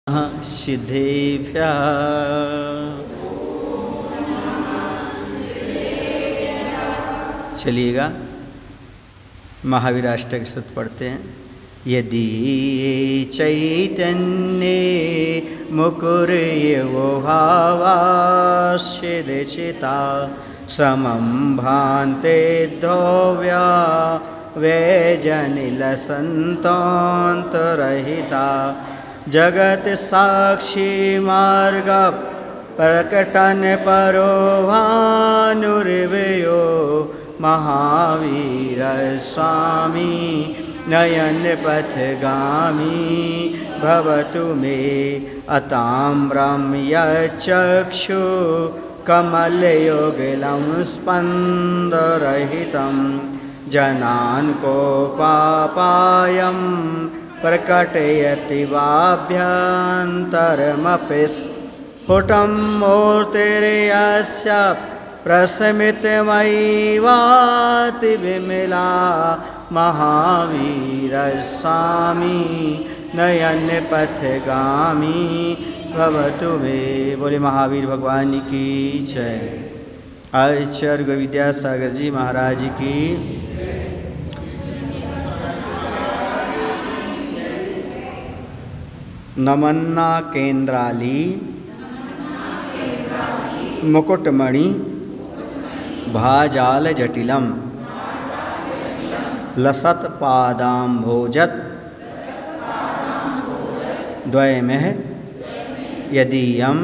सिद्धेभ्यः चलिएगा महावीर अष्टक सूत्र पढ़ते हैं। यदि चैतन्ये मुकुर्यवो भावाश्चिदिचिता समं भान्ते द्रव्या वैजनिलसन्तान्तरहिता जगत साक्षी मार्ग प्रकटन परो भानुर्वयो महावीर स्वामी नयन पथगामी भवतु मे अताम्रं यचक्षु कमलयुगलं स्पन्दरहितं जनान् कोपापायं प्रकटयति वाभ्यन्तरमपि स्फुटं मूर्तिर्यस्य प्रस्मितमयीवाति विमला महावीर स्वामी नयन पथगामी भवतु मे। बोले महावीर भगवान की जय। आचार्य गुरु विद्यासागर जी महाराज की। नमन्ना केन्द्राली मुकुटमणि भाजाल जटिलम लसत पादाम्भोजत द्वयमह यदीयं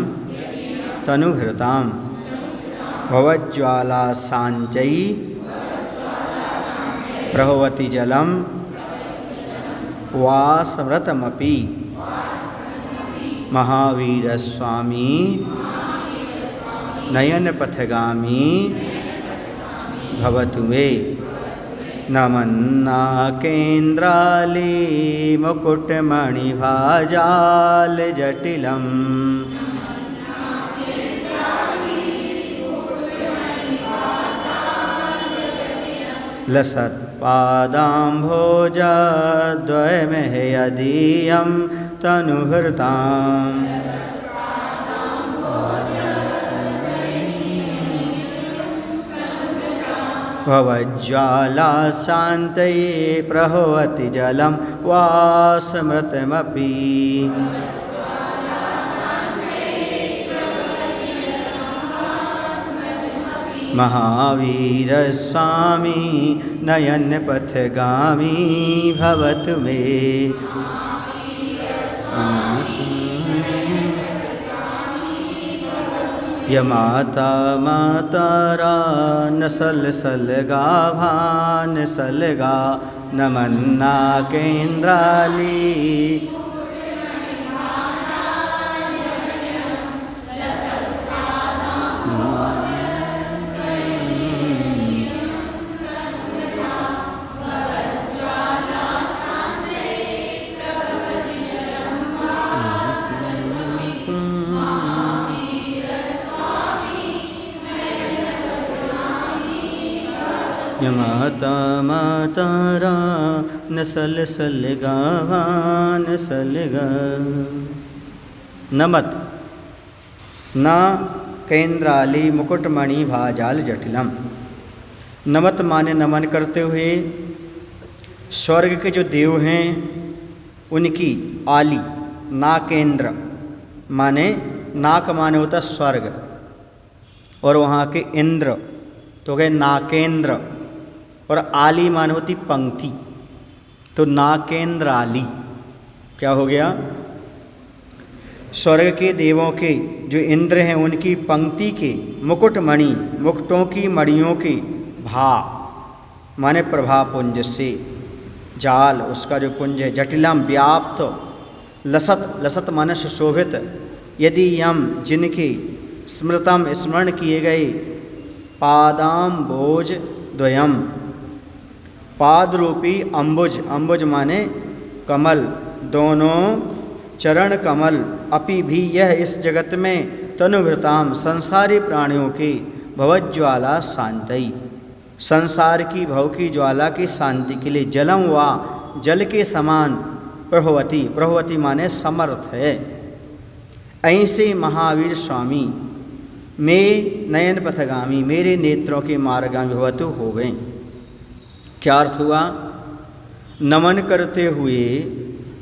तनुभृतां भवज्ज्वाला सांचयी प्रभवति जलम वासव्रतमपि महावीर स्वामी नयन पथगामी भवतु मे। नमन्ना केन्द्राली मुकुटमणि भाजाल जटिलम लसत् पादाम्भोजद्वयमह यदीयं तनुभृतां भवज्ज्वाला शान्तये प्रभवति जलं वासमृतमपि महावीर स्वामी नयन पथगामी भवतु मे। यमाता मातारा नसल सलगाभान सलगा नमन्ना केन्द्राली यमाता मातारा नसल सलगाभान सलगा। नमत न केन्द्राली मुकुटमणि भाजाल जटिलम। नमत माने नमन करते हुए स्वर्ग के जो देव हैं उनकी आली नाकेंद्र माने नाक माने होता स्वर्ग और वहाँ के इंद्र तो गए नाकेंद्र और आली मान होती पंक्ति तो नाकेंद्र आली क्या हो गया। स्वर्ग के देवों के जो इंद्र हैं उनकी पंक्ति के मुकुटमणि मुकुटों की मणियों के भा माने प्रभा पुंज से जाल उसका जो पुंज है जटिलम व्याप्त लसत लसत माने सुशोभित यदि यम जिनके स्मृतम स्मरण किए गए पादाम्भोज द्वयम पाद रूपी अम्बुज अम्बुज माने कमल दोनों चरण कमल अपि भी यह इस जगत में तनुभृताम संसारी प्राणियों की भवज्ज्वाला शांतई संसार की भव की ज्वाला की शांति के लिए जलम वा जल के समान प्रभवती प्रभवती माने समर्थ है ऐसे महावीर स्वामी मैं नयन पथगामी, मेरे नेत्रों के मार्गामी भवतु हो गए। क्या अर्थ हुआ? नमन करते हुए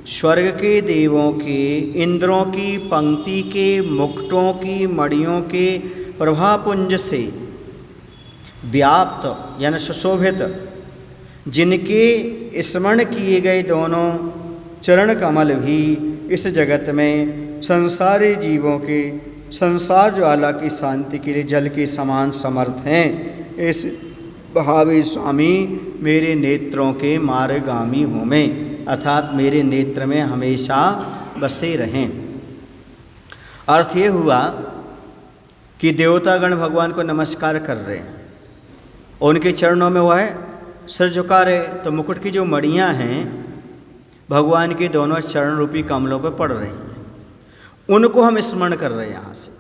स्वर्ग के देवों के, इंद्रों की पंक्ति के, मुकुटों की मणियों के प्रभापुंज से व्याप्त यानी सुशोभित जिनके स्मरण किए गए दोनों चरण कमल भी इस जगत में संसारी जीवों के संसार ज्वाला की शांति के लिए जल के समान समर्थ हैं। इस महावीर स्वामी मेरे नेत्रों के मार्गामी हूँ मैं, अर्थात मेरे नेत्र में हमेशा बसे रहें। अर्थ ये हुआ कि देवतागण भगवान को नमस्कार कर रहे हैं, उनके चरणों में वह सिर झुका रहे, तो मुकुट की जो मणियाँ हैं भगवान के दोनों चरण रूपी कमलों पर पड़ रही हैं, उनको हम स्मरण कर रहे हैं। यहाँ से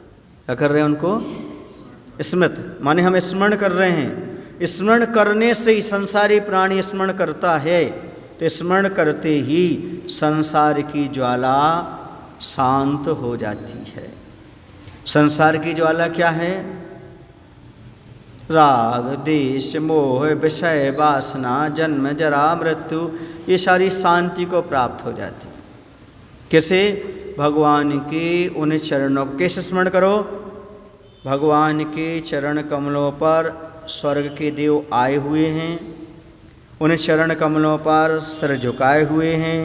क्या कर रहे हैं? उनको स्मृत माने हम स्मरण कर रहे हैं। स्मरण करने से ही संसारी प्राणी स्मरण करता है, तो स्मरण करते ही संसार की ज्वाला शांत हो जाती है। संसार की ज्वाला क्या है? राग, देश, मोह, विषय, वासना, जन्म, जरा, मृत्यु, ये सारी शांति को प्राप्त हो जाती। कैसे? भगवान के उन चरणों को कैसे स्मरण करो? भगवान के चरण कमलों पर स्वर्ग के देव आए हुए हैं, उन चरण कमलों पर सिर झुकाए हुए हैं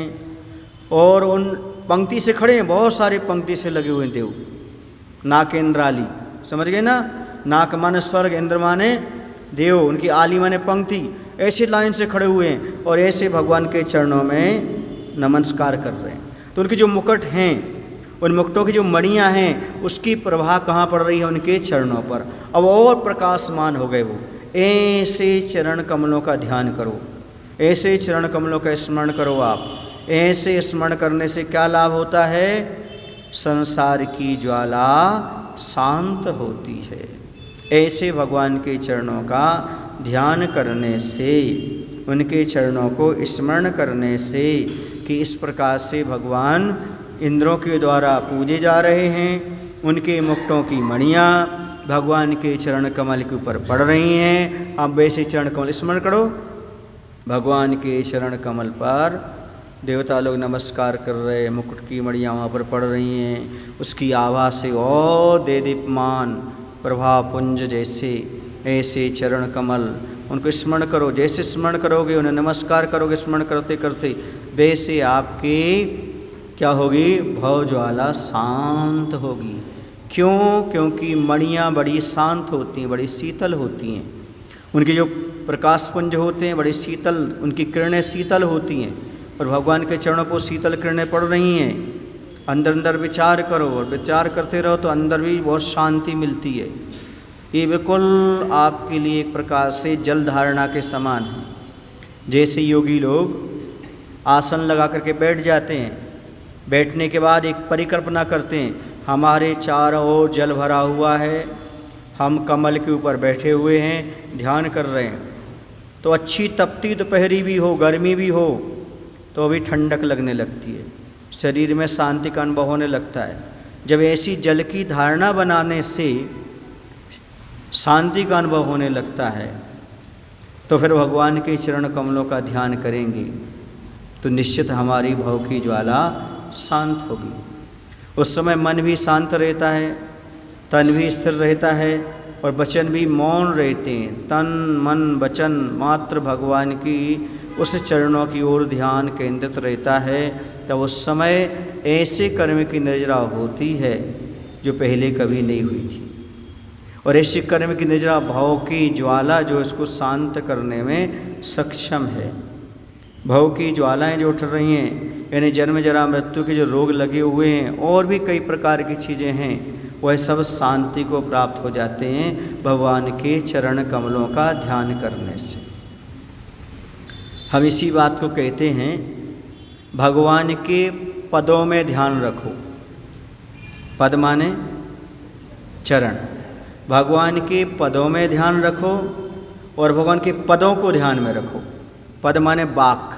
और उन पंक्ति से खड़े हैं, बहुत सारे पंक्ति से लगे हुए देव। नाक इंद्राली, समझ गए ना? नाक माने स्वर्ग, इंद्र माने देव, उनकी आली माने पंक्ति, ऐसे लाइन से खड़े हुए हैं और ऐसे भगवान के चरणों में नमस्कार कर रहे हैं। तो उनके जो मुकुट हैं, उन मुकुटों की जो मणियाँ हैं, उसकी प्रभा कहाँ पड़ रही है? उनके चरणों पर। अब और प्रकाशमान हो गए वो। ऐसे चरण कमलों का ध्यान करो, ऐसे चरण कमलों का स्मरण करो आप। ऐसे स्मरण करने से क्या लाभ होता है? संसार की ज्वाला शांत होती है। ऐसे भगवान के चरणों का ध्यान करने से, उनके चरणों को स्मरण करने से कि इस प्रकार से भगवान इंद्रों के द्वारा पूजे जा रहे हैं, उनके मुकुटों की मणियाँ भगवान के चरण कमल के ऊपर पड़ रही हैं। आप वैसे चरण कमल स्मरण करो। भगवान के चरण कमल पर देवता लोग नमस्कार कर रहे हैं, मुकुट की मणियाँ वहाँ पर पड़ रही हैं, उसकी आभा से और दे दीप्यमान प्रभापुंज जैसे ऐसे चरण कमल, उनको स्मरण करो। जैसे स्मरण करोगे, उन्हें नमस्कार करोगे स्मरण करते करते, वैसे आपकी क्या होगी? भव ज्वाला शांत होगी। क्यों? क्योंकि मणियाँ बड़ी शांत होती हैं, बड़ी शीतल होती हैं। उनके जो प्रकाशपुंज होते हैं बड़ी शीतल, उनकी किरणें शीतल होती हैं और भगवान के चरणों पर शीतल किरणें पड़ रही हैं। अंदर अंदर विचार करो और विचार करते रहो तो अंदर भी बहुत शांति मिलती है। ये बिल्कुल आपके लिए एक प्रकार से जल धारणा के समान है। जैसे योगी लोग आसन लगा करके बैठ जाते हैं, बैठने के बाद एक परिकल्पना करते हैं, हमारे चारों ओर जल भरा हुआ है, हम कमल के ऊपर बैठे हुए हैं, ध्यान कर रहे हैं, तो अच्छी तपती दोपहरी भी हो, गर्मी भी हो, तो अभी ठंडक लगने लगती है, शरीर में शांति का अनुभव होने लगता है। जब ऐसी जल की धारणा बनाने से शांति का अनुभव होने लगता है, तो फिर भगवान के चरण कमलों का ध्यान करेंगे तो निश्चित हमारी भव की ज्वाला शांत होगी। उस समय मन भी शांत रहता है, तन भी स्थिर रहता है और वचन भी मौन रहते हैं। तन मन वचन मात्र भगवान की उस चरणों की ओर ध्यान केंद्रित रहता है, तब उस समय ऐसे कर्म की निर्जरा होती है जो पहले कभी नहीं हुई थी। और ऐसे कर्म की निर्जरा भाव की ज्वाला जो इसको शांत करने में सक्षम है। भव की ज्वालाएं जो उठ रही हैं, यानी जन्म जरा मृत्यु के जो रोग लगे हुए हैं और भी कई प्रकार की चीज़ें हैं, वह सब शांति को प्राप्त हो जाते हैं भगवान के चरण कमलों का ध्यान करने से। हम इसी बात को कहते हैं, भगवान के पदों में ध्यान रखो। पद माने चरण, भगवान के पदों में ध्यान रखो और भगवान के पदों को ध्यान में रखो। पद माने वाक,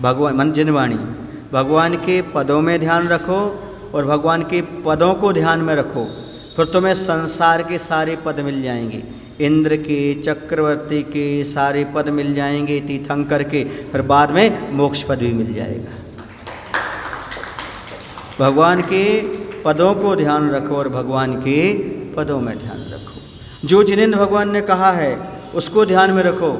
भगवान मन जिनवाणी, भगवान के पदों में ध्यान रखो और भगवान के पदों को ध्यान में रखो, फिर तुम्हें संसार के सारे पद मिल जाएंगे। इंद्र के, चक्रवर्ती के सारे पद मिल जाएंगे, तीर्थंकर के, फिर बाद में मोक्ष पद भी मिल जाएगा। भगवान के पदों को ध्यान रखो और भगवान के पदों में ध्यान रखो। जो जिनेंद्र भगवान ने कहा है उसको ध्यान में रखो।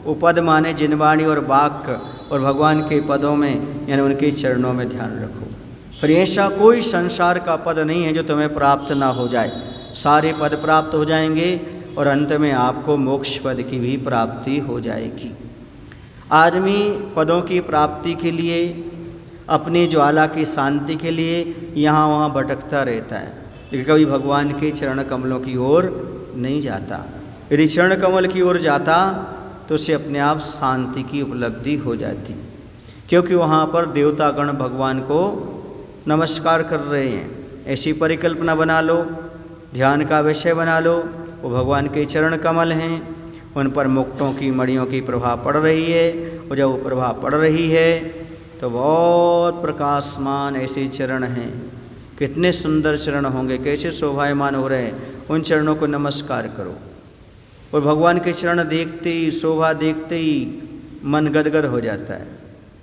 वो पद माने जिनवाणी और वाक्य, और भगवान के पदों में यानी उनके चरणों में ध्यान रखो। फिर ऐसा कोई संसार का पद नहीं है जो तुम्हें प्राप्त ना हो जाए। सारे पद प्राप्त हो जाएंगे और अंत में आपको मोक्ष पद की भी प्राप्ति हो जाएगी। आदमी पदों की प्राप्ति के लिए, अपनी ज्वाला की शांति के लिए यहाँ वहाँ भटकता रहता है, लेकिन कभी भगवान के चरण कमलों की ओर नहीं जाता। यदि चरण कमल की ओर जाता तो उसे अपने आप शांति की उपलब्धि हो जाती, क्योंकि वहाँ पर देवतागण भगवान को नमस्कार कर रहे हैं। ऐसी परिकल्पना बना लो, ध्यान का विषय बना लो, वो भगवान के चरण कमल हैं, उन पर मुक्तों की मणियों की प्रभाव पड़ रही है, और जब वो प्रभाव पड़ रही है तो बहुत प्रकाशमान ऐसे चरण हैं। कितने सुंदर चरण होंगे, कैसे शोभायमान हो रहे हैं। उन चरणों को नमस्कार करो, और भगवान के चरण देखते ही, शोभा देखते ही मन गदगद हो जाता है।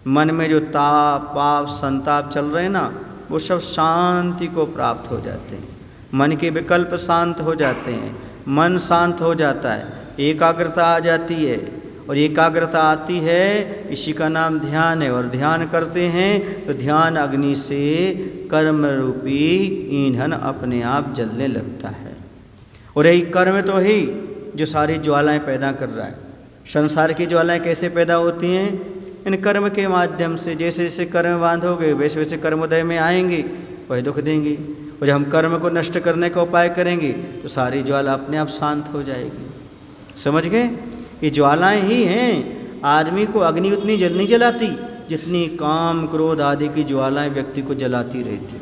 मन में जो ताप, पाप, संताप चल रहे हैं ना, वो सब शांति को प्राप्त हो जाते हैं। मन के विकल्प शांत हो जाते हैं, मन शांत हो जाता है, एकाग्रता आ जाती है, और एकाग्रता आती है इसी का नाम ध्यान है। और ध्यान करते हैं तो ध्यान अग्नि से कर्म रूपी ईंधन अपने आप जलने लगता है। और यही कर्म तो ही जो सारी ज्वालाएं पैदा कर रहा है। संसार की ज्वालाएं कैसे पैदा होती हैं? इन कर्म के माध्यम से। जैसे जैसे कर्म बांधोगे वैसे वैसे कर्मोदय में आएंगे, वही दुख देंगे। और जब हम कर्म को नष्ट करने का उपाय करेंगे तो सारी ज्वाला अपने आप शांत हो जाएगी। समझ गए? ये ज्वालाएं ही हैं। आदमी को अग्नि उतनी नहीं जलाती जितनी काम, क्रोध आदि की ज्वालाएं व्यक्ति को जलाती रहती,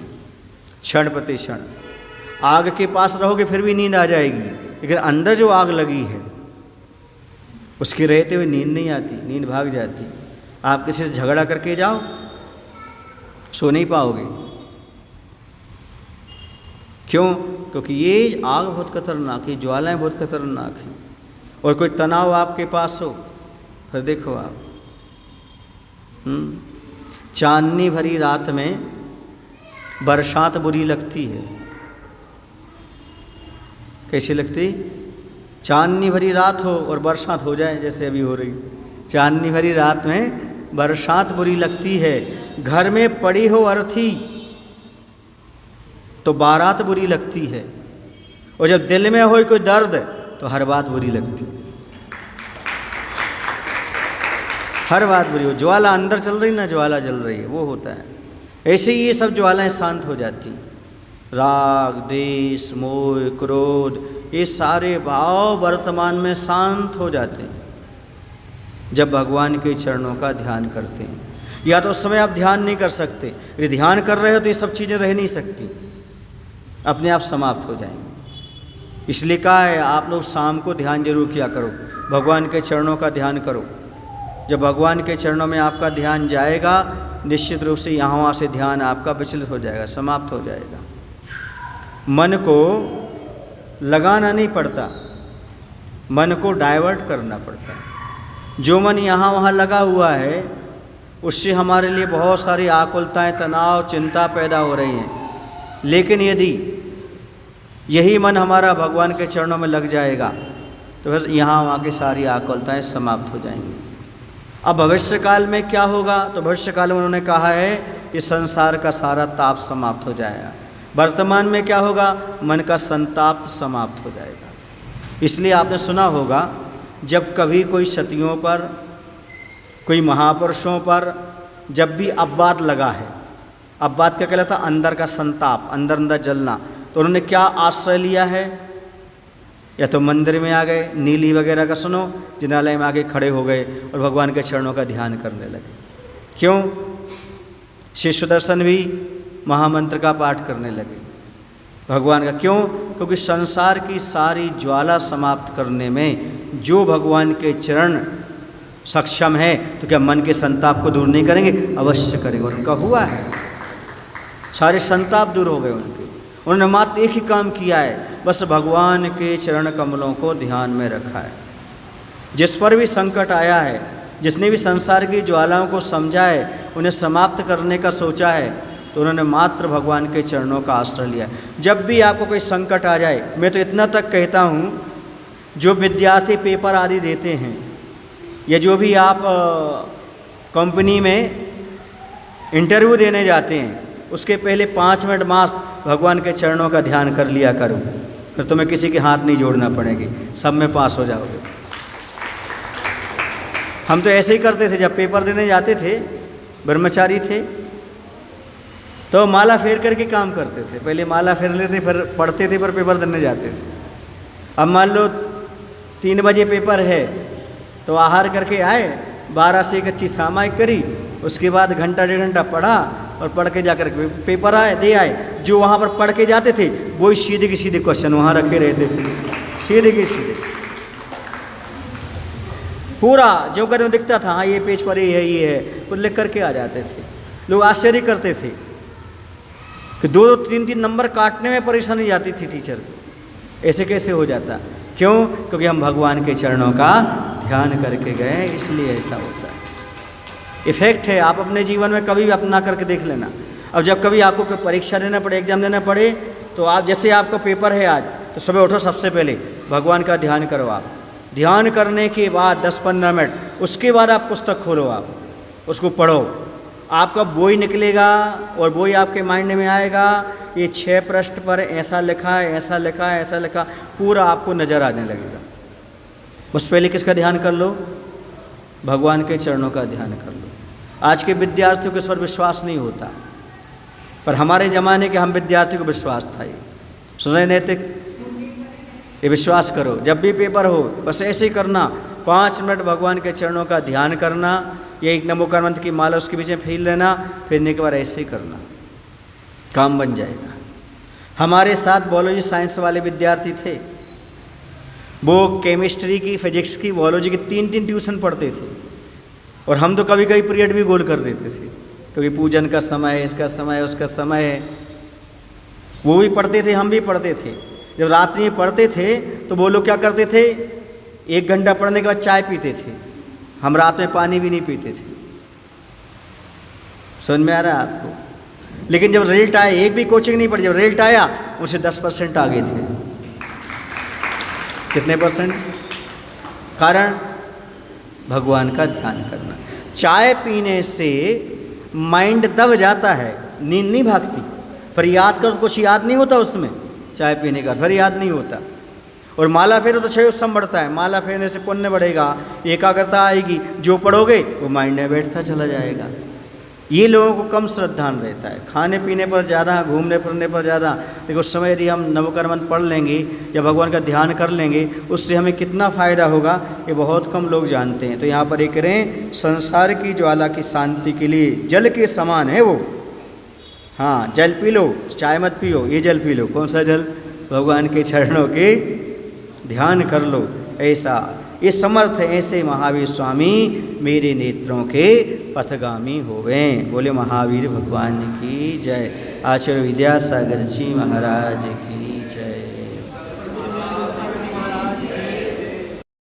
क्षण प्रति क्षण। आग के पास रहोगे फिर भी नींद आ जाएगी, लेकिन अंदर जो आग लगी है उसके रहते हुए नींद नहीं आती, नींद भाग जाती। आप किसी से झगड़ा करके जाओ, सो नहीं पाओगे। क्यों? क्योंकि ये आग बहुत खतरनाक है, ज्वालाएं बहुत खतरनाक हैं। और कोई तनाव आपके पास हो, फिर देखो आप चांदनी भरी रात में बरसात बुरी लगती है। कैसी लगती? चांदनी भरी रात हो और बरसात हो जाए, जैसे अभी हो रही। चांदनी भरी रात में बरसात बुरी लगती है। घर में पड़ी हो अर्थी तो बारात बुरी लगती है, और जब दिल में हो कोई दर्द तो हर बात बुरी लगती, हर बात बुरी हो। ज्वाला अंदर चल रही ना, ज्वाला जल रही है, वो होता है। ऐसे ही ये सब ज्वालाएं शांत हो जाती। राग, द्वेष, मोह, क्रोध, ये सारे भाव वर्तमान में शांत हो जाते हैं जब भगवान के चरणों का ध्यान करते हैं। या तो उस समय आप ध्यान नहीं कर सकते, यदि ध्यान कर रहे हो तो ये सब चीज़ें रह नहीं सकती, अपने आप समाप्त हो जाएंगी। इसलिए कहा है आप लोग शाम को ध्यान जरूर किया करो, भगवान के चरणों का ध्यान करो। जब भगवान के चरणों में आपका ध्यान जाएगा, निश्चित रूप से यहाँ वहाँ से ध्यान आपका विचलित हो जाएगा, समाप्त हो जाएगा। मन को लगाना नहीं पड़ता, मन को डाइवर्ट करना पड़ता है। जो मन यहाँ वहाँ लगा हुआ है उससे हमारे लिए बहुत सारी आकुलताएं, तनाव, चिंता पैदा हो रही हैं। लेकिन यदि यही मन हमारा भगवान के चरणों में लग जाएगा तो बस यहाँ वहाँ की सारी आकुलताएं समाप्त हो जाएंगी। अब भविष्य काल में क्या होगा? तो भविष्य काल में उन्होंने कहा है कि संसार का सारा ताप समाप्त हो जाएगा। वर्तमान में क्या होगा? मन का संताप समाप्त हो जाएगा। इसलिए आपने सुना होगा जब कभी कोई सतियों पर, कोई महापुरुषों पर जब भी अपवाद लगा है, अपवाद क्या कहलाता? अंदर का संताप, अंदर अंदर जलना, तो उन्होंने क्या आश्रय लिया है? या तो मंदिर में आ गए, नीली वगैरह का सुनो, जिनालय में आके खड़े हो गए और भगवान के चरणों का ध्यान करने लगे। क्यों? श्री सुदर्शन भी महामंत्र का पाठ करने लगे भगवान का। क्यों? क्योंकि संसार की सारी ज्वाला समाप्त करने में जो भगवान के चरण सक्षम है, तो क्या मन के संताप को दूर नहीं करेंगे? अवश्य करेंगे, और उनका हुआ है। सारे संताप दूर हो गए उनके। उन्होंने मात्र एक ही काम किया है, बस भगवान के चरण कमलों को ध्यान में रखा है। जिस पर भी संकट आया है, जिसने भी संसार की ज्वालाओं को समझा है, उन्हें समाप्त करने का सोचा है, तो उन्होंने मात्र भगवान के चरणों का आश्रय लिया है। जब भी आपको कोई संकट आ जाए, मैं तो इतना तक कहता हूँ, जो विद्यार्थी पेपर आदि देते हैं या जो भी आप कंपनी में इंटरव्यू देने जाते हैं, उसके पहले 5 मिनट मात्र भगवान के चरणों का ध्यान कर लिया करो, फिर तुम्हें किसी के हाथ नहीं जोड़ना पड़ेगी, सब में पास हो जाओगे। हम तो ऐसे ही करते थे, जब पेपर देने जाते थे, ब्रह्मचारी थे तो माला फेर करके काम करते थे। पहले माला फेर लेते, फिर पढ़ते थे, फिर पेपर देने जाते थे। अब मान लो 3 बजे पेपर है तो आहार करके आए, 12 से एक अच्छी सामायिक करी, उसके बाद घंटा 1.5 घंटा पढ़ा और पढ़ के जाकर पेपर आए दे आए। जो वहाँ पर पढ़ के जाते थे वही सीधे के सीधे क्वेश्चन वहाँ रखे रहते थे, सीधे के सीधे पूरा जो कदम दिखता था, हाँ ये पेज पर ये है, वो लिख करके आ जाते थे। लोग आश्चर्य करते थे कि 2-2, 3-3 नंबर काटने में परेशानी जाती थी टीचर को, ऐसे कैसे हो जाता? क्यों? क्योंकि हम भगवान के चरणों का ध्यान करके गए, इसलिए ऐसा होता है। इफेक्ट है, आप अपने जीवन में कभी भी अपना करके देख लेना। अब जब कभी आपको कोई परीक्षा देना पड़े, एग्जाम देना पड़े, तो आप जैसे आपका पेपर है आज, तो सुबह उठो, सबसे पहले भगवान का ध्यान करो। आप ध्यान करने के बाद 10-15 मिनट, उसके बाद आप पुस्तक खोलो, आप उसको पढ़ो, आपका बोई निकलेगा और बोई आपके माइंड में आएगा, ये 6 पृष्ठ पर ऐसा लिखा है, ऐसा लिखा है, ऐसा लिखा, पूरा आपको नज़र आने लगेगा। बस पहले किसका ध्यान कर लो? भगवान के चरणों का ध्यान कर लो। आज के विद्यार्थियों को इस पर विश्वास नहीं होता, पर हमारे ज़माने के हम विद्यार्थियों को विश्वास था। ये सुने नैतिक, ये विश्वास करो, जब भी पेपर हो बस ऐसे ही करना, 5 मिनट भगवान के चरणों का ध्यान करना, ये एक नमोकार मंत्र की माला उसके पीछे फेर लेना, फिरने के बाद ऐसे ही करना, काम बन जाएगा। हमारे साथ बायोलॉजी साइंस वाले विद्यार्थी थे, वो केमिस्ट्री की, फिजिक्स की, बायोलॉजी की 3-3 ट्यूशन पढ़ते थे, और हम तो कभी कभी पीरियड भी गोल कर देते थे, क्योंकि पूजन का समय है, इसका समय है, उसका समय है। वो भी पढ़ते थे, हम भी पढ़ते थे। जब रात्रि में पढ़ते थे तो वो लोग क्या करते थे, 1 घंटा पढ़ने के बाद चाय पीते थे, हम रात में पानी भी नहीं पीते थे। समझ में आ रहा है आपको? लेकिन जब रिजल्ट आया, एक भी कोचिंग नहीं पढ़ी, जब रिजल्ट आया उसे 10% आगे थे। कितने परसेंट? कारण भगवान का ध्यान करना। चाय पीने से माइंड दब जाता है, नींद नहीं भागती, पर याद करो तो कुछ याद नहीं होता उसमें, चाय पीने का फिर याद नहीं होता। और माला फेरो तो 6 उत्सव बढ़ता है, माला फेरने से पुण्य बढ़ेगा, एकाग्रता आएगी, जो पढ़ोगे वो माइंड में बैठता चला जाएगा। ये लोगों को कम श्रद्धान रहता है, खाने पीने पर ज़्यादा, घूमने फिरने पर ज़्यादा। देखो उस समय यदि हम नवकर्म मंत्र पढ़ लेंगे या भगवान का ध्यान कर लेंगे, उससे हमें कितना फ़ायदा होगा ये बहुत कम लोग जानते हैं। तो यहाँ पर एक करें, संसार की ज्वाला की शांति के लिए जल के समान है वो। हाँ, जल पी लो, चाय मत पियो, ये जल पी लो। कौन सा जल? भगवान के चरणों के ध्यान कर लो। ऐसा ये समर्थ ऐसे महावीर स्वामी मेरे नेत्रों के पथगामी होवें। बोले महावीर भगवान की जय। आचार्य विद्यासागर जी महाराज की।